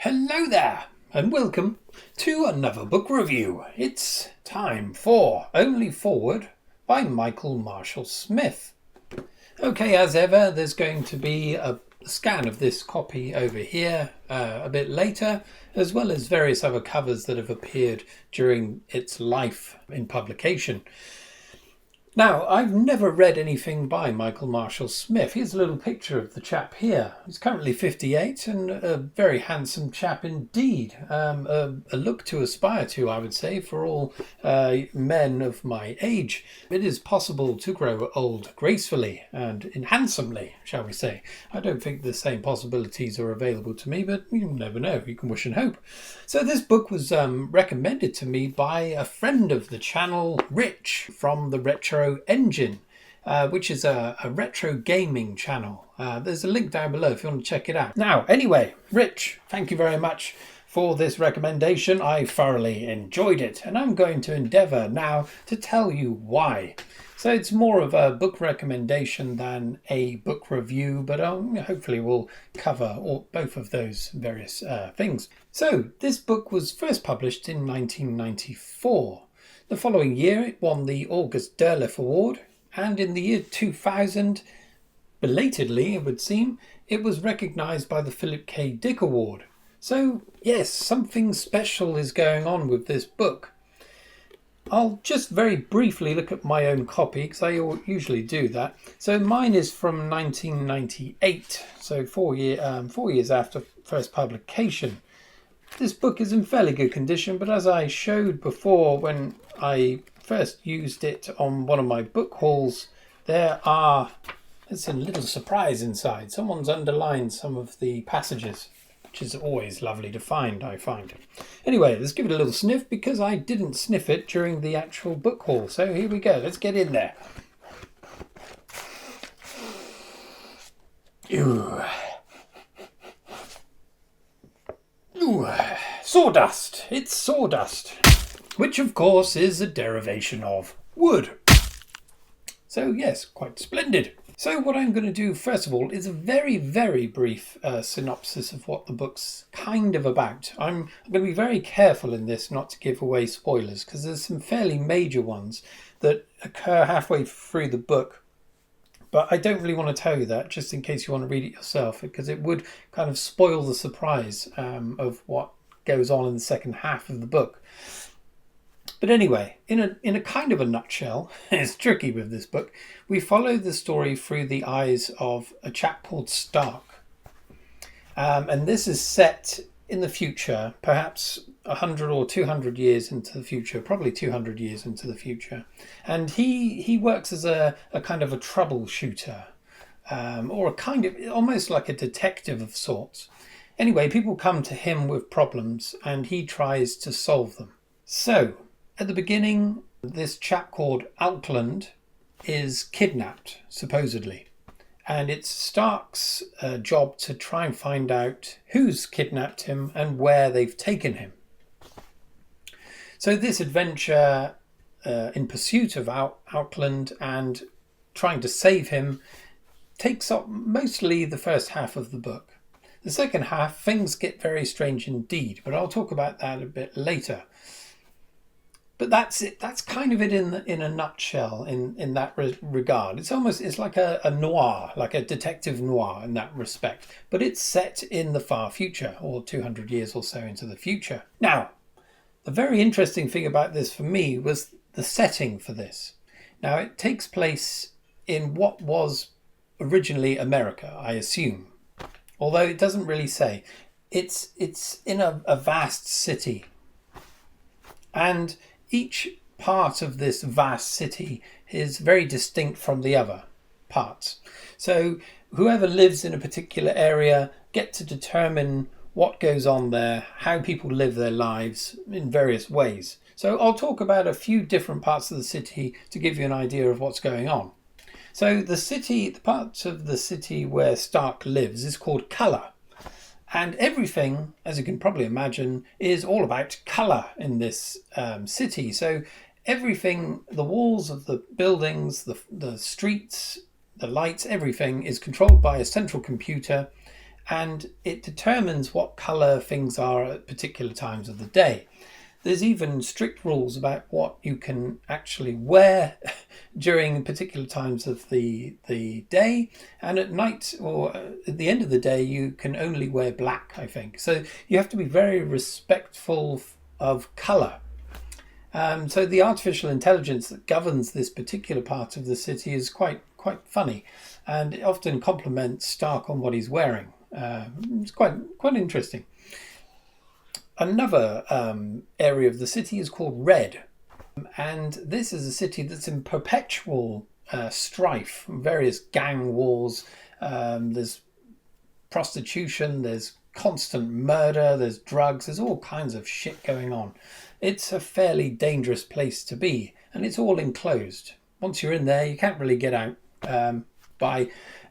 Hello there, and welcome to another book review. It's time for Only Forward by Michael Marshall Smith. Okay, as ever, there's going to be a scan of this copy over here a bit later, as well as various other covers that have appeared during its life in publication. Now, I've never read anything by Michael Marshall Smith. Here's a little picture of the chap here. He's currently 58 and a very handsome chap indeed. A look to aspire to, I would say, for all men of my age. It is possible to grow old gracefully and handsomely, shall we say. I don't think the same possibilities are available to me, but you never know. You can wish and hope. So this book was recommended to me by a friend of the channel, Rich, from the Retro Engine, which is a retro gaming channel. There's a link down below if you want to check it out. Now, anyway, Rich, thank you very much for this recommendation. I thoroughly enjoyed it, and I'm going to endeavour now to tell you why. So it's more of a book recommendation than a book review, but hopefully we'll cover both of those various things. So this book was first published in 1994. The following year it won the August Derleth Award, and in the year 2000, belatedly it would seem, it was recognised by the Philip K. Dick Award. So yes, something special is going on with this book. I'll just very briefly look at my own copy, because I usually do that. So mine is from 1998, so 4 years after first publication. This book is in fairly good condition, but as I showed before when I first used it on one of my book hauls, there's a little surprise inside. Someone's underlined some of the passages, which is always lovely to find, I find. Anyway, let's give it a little sniff, because I didn't sniff it during the actual book haul. So here we go, let's get in there. Ooh. Ooh. Sawdust. It's sawdust, which of course is a derivation of wood. So yes, quite splendid. So what I'm going to do first of all is a very, very brief synopsis of what the book's kind of about. I'm going to be very careful in this not to give away spoilers, because there's some fairly major ones that occur halfway through the book. But I don't really want to tell you that, just in case you want to read it yourself, because it would kind of spoil the surprise of what goes on in the second half of the book. But anyway, in a kind of a nutshell, it's tricky with this book, we follow the story through the eyes of a chap called Stark. And this is set in the future, perhaps 100 or 200 years into the future, probably 200 years into the future. And he works as a kind of a troubleshooter, or a kind of almost like a detective of sorts. Anyway, people come to him with problems and he tries to solve them. So, at the beginning, this chap called Auckland is kidnapped, supposedly. And it's Stark's job to try and find out who's kidnapped him and where they've taken him. So this adventure in pursuit of Auckland and trying to save him takes up mostly the first half of the book. The second half, things get very strange indeed, but I'll talk about that a bit later. But that's it. That's kind of it in a nutshell in that regard. It's like a noir, like a detective noir in that respect. But it's set in the far future, or 200 years or so into the future. Now, the very interesting thing about this for me was the setting for this. Now, it takes place in what was originally America, I assume. Although it doesn't really say. It's in a vast city. And each part of this vast city is very distinct from the other parts. So whoever lives in a particular area get to determine what goes on there, how people live their lives in various ways. So I'll talk about a few different parts of the city to give you an idea of what's going on. So the parts of the city where Stark lives is called Colour. And everything, as you can probably imagine, is all about colour in this city. So everything, the walls of the buildings, the streets, the lights, everything is controlled by a central computer. and it determines what colour things are at particular times of the day. There's even strict rules about what you can actually wear during particular times of the day, and at night or at the end of the day you can only wear black, I think. So you have to be very respectful of colour. So the artificial intelligence that governs this particular part of the city is quite funny, and it often compliments Stark on what he's wearing. It's quite interesting. Another area of the city is called Red, and this is a city that's in perpetual strife, various gang wars. There's prostitution, there's constant murder, there's drugs, there's all kinds of shit going on. It's a fairly dangerous place to be, and it's all enclosed. Once you're in there, you can't really get out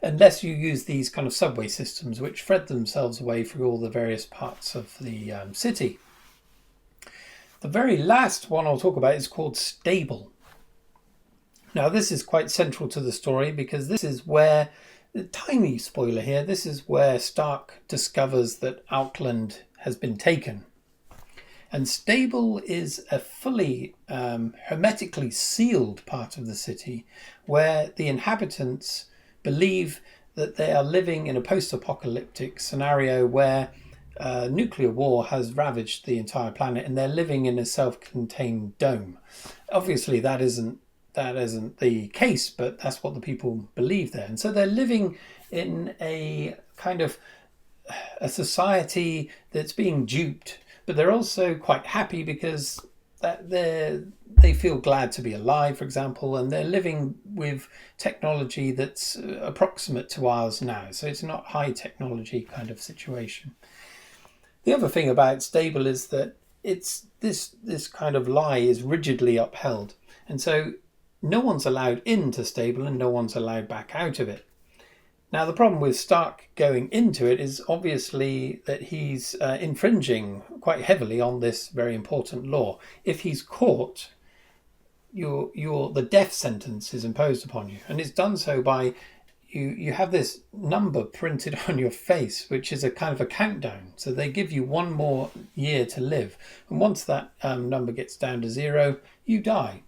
unless you use these kind of subway systems which thread themselves away through all the various parts of the city. The very last one I'll talk about is called Stable. Now this is quite central to the story because this is where, a tiny spoiler here, this is where Stark discovers that Outland has been taken. And Stable is a fully hermetically sealed part of the city where the inhabitants believe that they are living in a post-apocalyptic scenario where nuclear war has ravaged the entire planet and they're living in a self-contained dome. Obviously that isn't the case, but that's what the people believe there. And so they're living in a kind of a society that's being duped, but they're also quite happy because they feel glad to be alive, for example, and they're living with technology that's approximate to ours now. So it's not high technology kind of situation. The other thing about Stable is that it's this kind of lie is rigidly upheld. And so no one's allowed into Stable and no one's allowed back out of it. Now, the problem with Stark going into it is obviously that he's infringing quite heavily on this very important law. If he's caught, the death sentence is imposed upon you. And it's done so by, you have this number printed on your face, which is a kind of a countdown. So they give you one more year to live. And once that number gets down to 0, you die.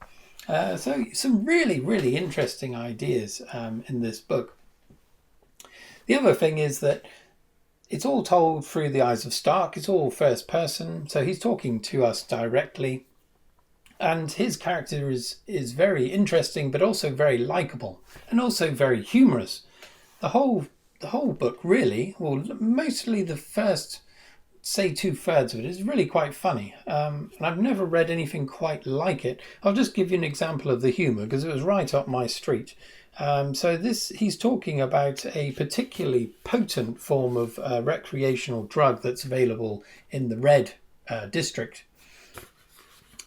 So some really, really interesting ideas in this book. The other thing is that it's all told through the eyes of Stark. It's all first person, so he's talking to us directly. And his character is very interesting, but also very likable, and also very humorous. The whole book really, well, mostly the first, say 2/3 of it, is really quite funny. And I've never read anything quite like it. I'll just give you an example of the humour, because it was right up my street. So he's talking about a particularly potent form of recreational drug that's available in the Red district.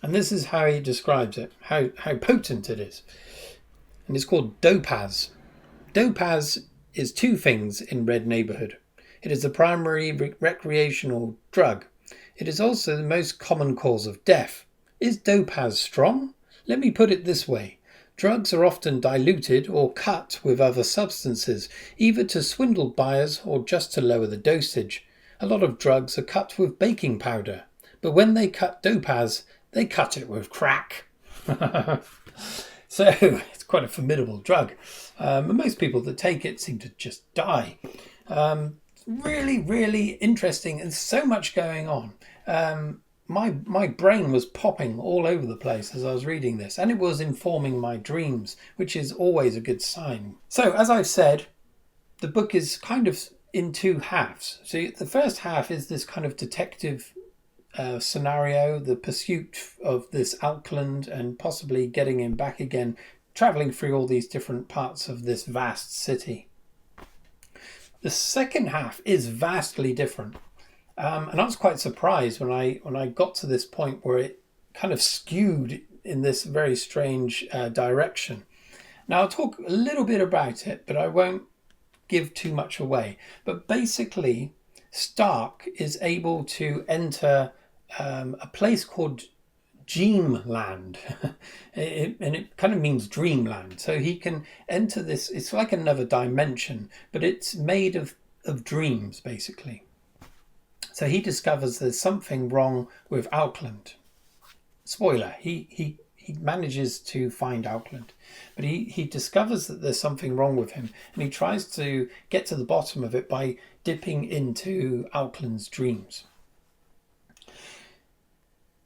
And this is how he describes it, how potent it is. And it's called Dopaz. Dopaz is 2 things in Red neighbourhood. It is the primary recreational drug. It is also the most common cause of death. Is Dopaz strong? Let me put it this way. Drugs are often diluted or cut with other substances, either to swindle buyers or just to lower the dosage. A lot of drugs are cut with baking powder, but when they cut Dopaz, they cut it with crack. So it's quite a formidable drug. And most people that take it seem to just die. Really, really interesting, and so much going on. My brain was popping all over the place as I was reading this, and it was informing my dreams, which is always a good sign. So, as I've said, the book is kind of in 2 halves. So the first half is this kind of detective scenario, the pursuit of this Outland and possibly getting him back again, travelling through all these different parts of this vast city. The second half is vastly different. And I was quite surprised when I got to this point where it kind of skewed in this very strange direction. Now, I'll talk a little bit about it, but I won't give too much away. But basically, Stark is able to enter a place called Dreamland. And it kind of means dreamland. So he can enter this, it's like another dimension, but it's made of of dreams, basically. So he discovers there's something wrong with Auckland. Spoiler, he manages to find Auckland, but he discovers that there's something wrong with him, and he tries to get to the bottom of it by dipping into Auckland's dreams.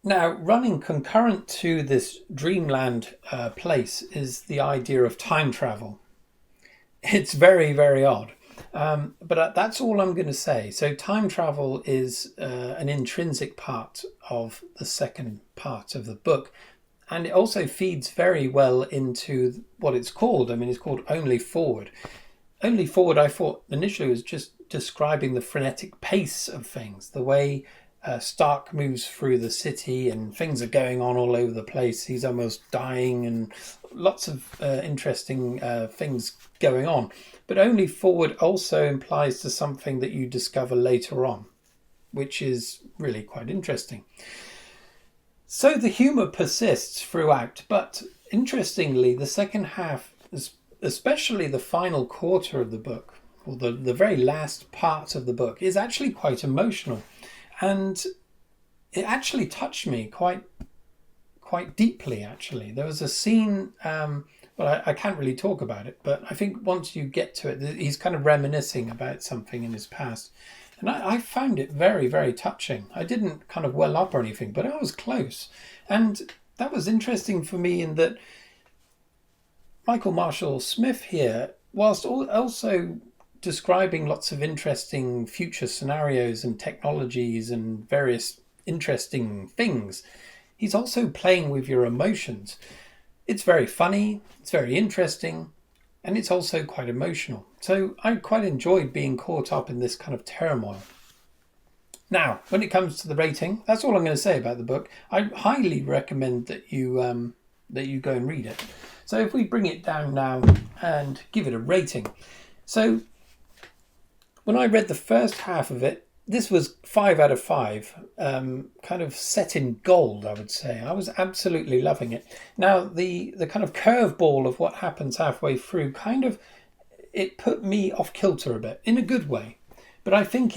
Now, running concurrent to this dreamland place is the idea of time travel. It's very, very odd. But that's all I'm going to say. So time travel is an intrinsic part of the second part of the book. And it also feeds very well into what it's called. I mean, it's called Only Forward. Only Forward, I thought initially was just describing the frenetic pace of things, the way Stark moves through the city and things are going on all over the place. He's almost dying and lots of interesting things going on. But Only Forward also implies to something that you discover later on, which is really quite interesting. So the humour persists throughout, but interestingly, the second half, especially the final quarter of the book, or the very last part of the book, is actually quite emotional. And it actually touched me quite deeply, actually. There was a scene, I can't really talk about it, but I think once you get to it, he's kind of reminiscing about something in his past. And I found it very, very touching. I didn't kind of well up or anything, but I was close. And that was interesting for me in that Michael Marshall Smith here, whilst also describing lots of interesting future scenarios and technologies and various interesting things, he's also playing with your emotions. It's very funny, it's very interesting, and it's also quite emotional. So I quite enjoyed being caught up in this kind of turmoil. Now, when it comes to the rating, that's all I'm going to say about the book. I highly recommend that you go and read it. So if we bring it down now and give it a rating. So when I read the first half of it, this was 5 out of 5, kind of set in gold, I would say. I was absolutely loving it. Now, the kind of curveball of what happens halfway through it put me off kilter a bit, in a good way. But I think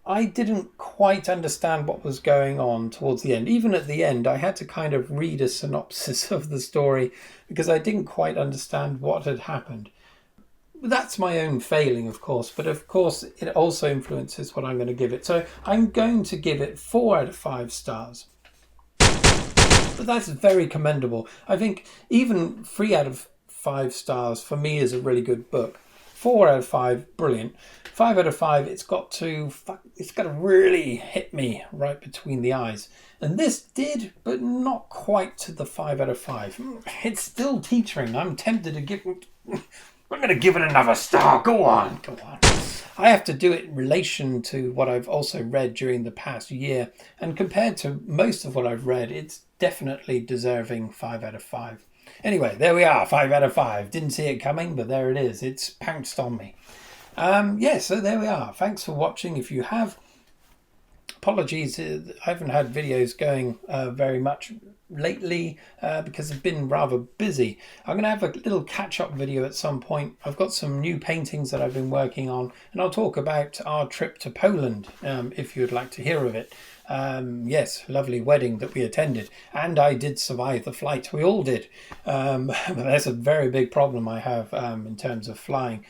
I didn't quite understand what was going on towards the end. Even at the end, I had to kind of read a synopsis of the story because I didn't quite understand what had happened. That's my own failing, of course, but of course it also influences what I'm going to give it. So I'm going to give it 4 out of 5 stars. But that's very commendable. I think even 3 out of 5 stars for me is a really good book. 4 out of 5, brilliant. 5 out of 5, it's got to really hit me right between the eyes. And this did, but not quite to the 5 out of 5. It's still teetering. I'm tempted to give it... I'm going to give it another star. Go on. I have to do it in relation to what I've also read during the past year. And compared to most of what I've read, it's definitely deserving 5 out of 5. Anyway, there we are, 5 out of 5. Didn't see it coming, but there it is. It's pounced on me. So there we are. Thanks for watching. If you have, apologies, I haven't had videos going very much lately because I've been rather busy. I'm going to have a little catch-up video at some point. I've got some new paintings that I've been working on, and I'll talk about our trip to Poland if you'd like to hear of it. Yes, lovely wedding that we attended, and I did survive the flight. We all did. But that's a very big problem I have in terms of flying.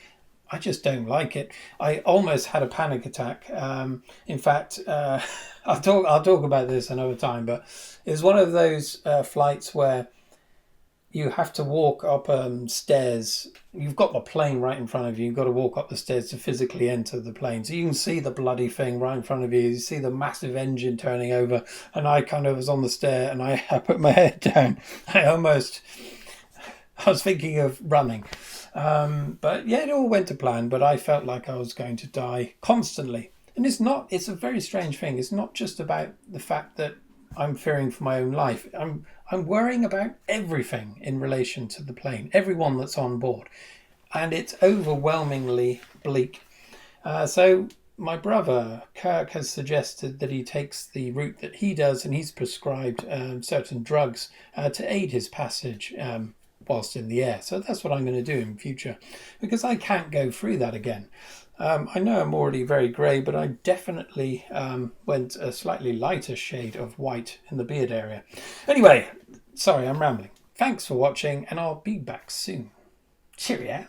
I just don't like it. I almost had a panic attack. In fact, I'll talk about this another time, but it's one of those flights where you have to walk up stairs. You've got the plane right in front of you. You've got to walk up the stairs to physically enter the plane. So you can see the bloody thing right in front of you. You see the massive engine turning over. And I kind of was on the stair and I put my head down. I was thinking of running. But yeah, it all went to plan. But I felt like I was going to die constantly. And it's a very strange thing. It's not just about the fact that I'm fearing for my own life. I'm worrying about everything in relation to the plane, everyone that's on board. And it's overwhelmingly bleak. So my brother, Kirk, has suggested that he takes the route that he does, and he's prescribed certain drugs to aid his passage whilst in the air. So that's what I'm going to do in future, because I can't go through that again. I know I'm already very grey, but I definitely went a slightly lighter shade of white in the beard area. Anyway, sorry, I'm rambling. Thanks for watching, and I'll be back soon. Cheerio.